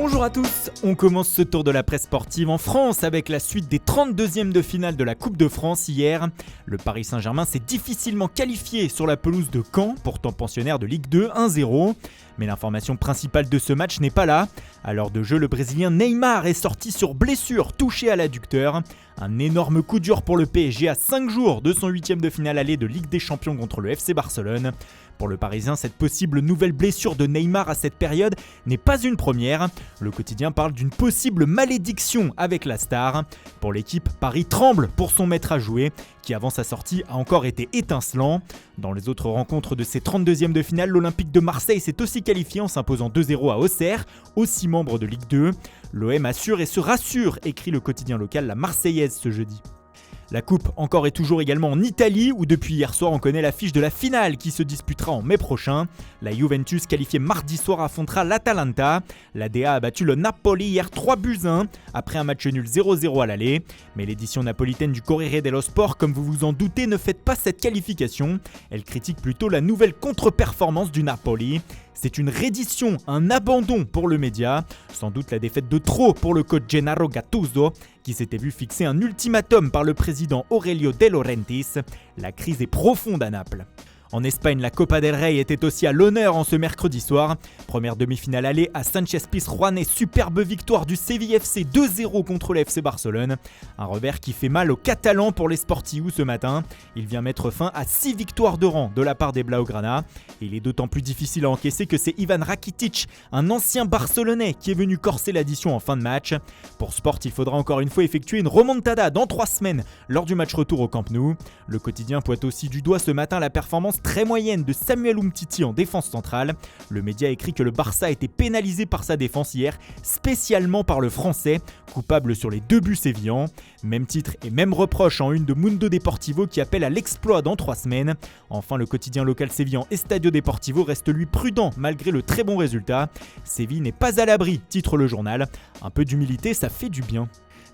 Bonjour à tous, on commence ce tour de la presse sportive en France avec la suite des 32e de finale de la Coupe de France hier. Le Paris Saint-Germain s'est difficilement qualifié sur la pelouse de Caen, pourtant pensionnaire de Ligue 2, 1-0. Mais l'information principale de ce match n'est pas là. À l'heure de jeu, le Brésilien Neymar est sorti sur blessure, touché à l'adducteur. Un énorme coup dur pour le PSG à 5 jours de son 8e de finale aller de Ligue des Champions contre le FC Barcelone. Pour le Parisien, cette possible nouvelle blessure de Neymar à cette période n'est pas une première. Le quotidien parle d'une possible malédiction avec la star. Pour l'équipe, Paris tremble pour son maître à jouer, qui avant sa sortie a encore été étincelant. Dans les autres rencontres de ces 32e de finale, l'Olympique de Marseille s'est aussi qualifié en s'imposant 2-0 à Auxerre, aussi membre de Ligue 2. L'OM assure et se rassure, écrit le quotidien local La Marseillaise ce jeudi. La coupe encore et toujours également en Italie où depuis hier soir on connaît l'affiche de la finale qui se disputera en mai prochain. La Juventus qualifiée mardi soir affrontera l'Atalanta. La DA a battu le Napoli hier 3-1 après un match nul 0-0 à l'aller. Mais l'édition napolitaine du Corriere dello Sport, comme vous vous en doutez, ne fête pas cette qualification. Elle critique plutôt la nouvelle contre-performance du Napoli. C'est une reddition, un abandon pour le média, sans doute la défaite de trop pour le coach Gennaro Gattuso, qui s'était vu fixer un ultimatum par le président Aurelio De Laurentiis. La crise est profonde à Naples. En Espagne, la Copa del Rey était aussi à l'honneur en ce mercredi soir. Première demi-finale aller à Sánchez-Pizjuán et superbe victoire du Séville FC 2-0 contre le FC Barcelone. Un revers qui fait mal aux Catalans pour les Sportius ce matin. Il vient mettre fin à 6 victoires de rang de la part des Blaugrana. Et il est d'autant plus difficile à encaisser que c'est Ivan Rakitic, un ancien Barcelonais, qui est venu corser l'addition en fin de match. Pour Sport, il faudra encore une fois effectuer une remontada dans 3 semaines lors du match retour au Camp Nou. Le quotidien pointe aussi du doigt ce matin la performance très moyenne de Samuel Umtiti en défense centrale. Le média écrit que le Barça a été pénalisé par sa défense hier, spécialement par le français, coupable sur les 2 buts sévillans. Même titre et même reproche en une de Mundo Deportivo qui appelle à l'exploit dans 3 semaines. Enfin, le quotidien local sévillan Estadio Deportivo reste lui prudent malgré le très bon résultat. Séville n'est pas à l'abri, titre le journal. Un peu d'humilité, ça fait du bien.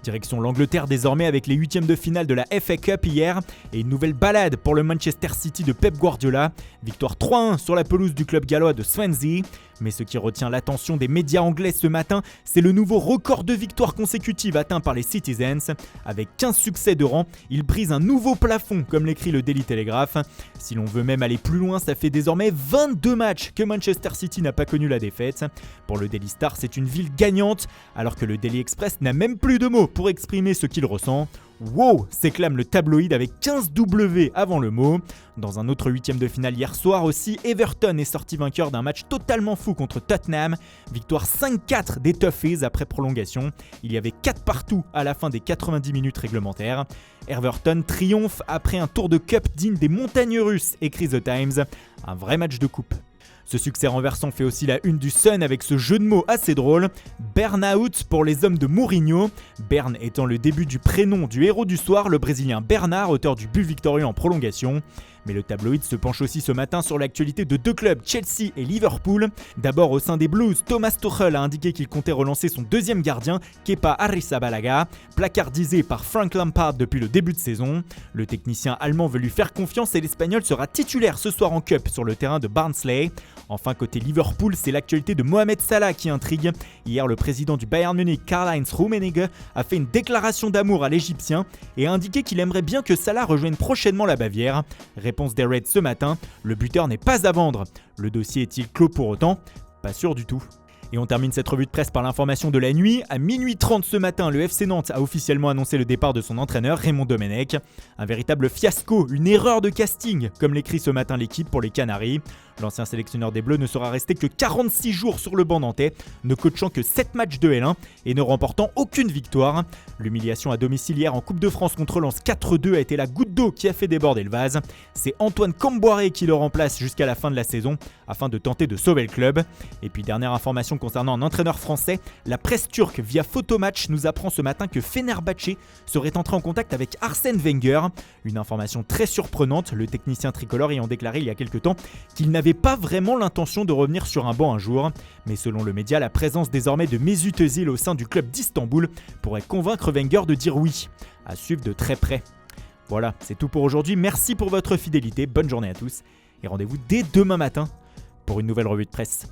Direction l'Angleterre désormais avec les 8e de finale de la FA Cup hier et une nouvelle balade pour le Manchester City de Pep Guardiola. Victoire 3-1 sur la pelouse du club gallois de Swansea. Mais ce qui retient l'attention des médias anglais ce matin, c'est le nouveau record de victoires consécutives atteint par les Citizens. Avec 15 succès de rang, il brise un nouveau plafond, comme l'écrit le Daily Telegraph. Si l'on veut même aller plus loin, ça fait désormais 22 matchs que Manchester City n'a pas connu la défaite. Pour le Daily Star, c'est une ville gagnante, alors que le Daily Express n'a même plus de mots pour exprimer ce qu'il ressent. Wow, s'éclame le tabloïd avec 15 W avant le mot. Dans un autre 8e de finale hier soir aussi, Everton est sorti vainqueur d'un match totalement fou contre Tottenham. Victoire 5-4 des Toffees après prolongation. Il y avait 4 partout à la fin des 90 minutes réglementaires. Everton triomphe après un tour de cup digne des montagnes russes, écrit The Times. Un vrai match de coupe. Ce succès renversant fait aussi la une du Sun avec ce jeu de mots assez drôle. Burnout pour les hommes de Mourinho. Bern étant le début du prénom du héros du soir, le Brésilien Bernard, auteur du but victorieux en prolongation. Mais le tabloïd se penche aussi ce matin sur l'actualité de 2 clubs, Chelsea et Liverpool. D'abord au sein des Blues, Thomas Tuchel a indiqué qu'il comptait relancer son 2e gardien, Kepa Arrizabalaga, placardisé par Frank Lampard depuis le début de saison. Le technicien allemand veut lui faire confiance et l'Espagnol sera titulaire ce soir en Cup sur le terrain de Barnsley. Enfin côté Liverpool, c'est l'actualité de Mohamed Salah qui intrigue. Hier, le président du Bayern Munich, Karl-Heinz Rummenigge, a fait une déclaration d'amour à l'Égyptien et a indiqué qu'il aimerait bien que Salah rejoigne prochainement la Bavière. Réponse des Reds ce matin, le buteur n'est pas à vendre. Le dossier est-il clos pour autant? Pas sûr du tout. Et on termine cette revue de presse par l'information de la nuit. À minuit 30 ce matin, le FC Nantes a officiellement annoncé le départ de son entraîneur Raymond Domenech. Un véritable fiasco, une erreur de casting, comme l'écrit ce matin l'équipe pour les Canaries. L'ancien sélectionneur des Bleus ne sera resté que 46 jours sur le banc nantais, ne coachant que 7 matchs de L1 et ne remportant aucune victoire. L'humiliation à domicile hier en Coupe de France contre Lens 4-2 a été la goutte d'eau qui a fait déborder le vase. C'est Antoine Camboiré qui le remplace jusqu'à la fin de la saison afin de tenter de sauver le club. Et puis dernière information concernant un entraîneur français, la presse turque via Photomatch nous apprend ce matin que Fenerbahçe serait entré en contact avec Arsène Wenger. Une information très surprenante, le technicien tricolore ayant déclaré il y a quelques temps qu'il n'avait pas vraiment l'intention de revenir sur un banc un jour. Mais selon le média, la présence désormais de Mesut Özil au sein du club d'Istanbul pourrait convaincre Wenger de dire oui. À suivre de très près. Voilà, c'est tout pour aujourd'hui. Merci pour votre fidélité, bonne journée à tous et rendez-vous dès demain matin pour une nouvelle revue de presse.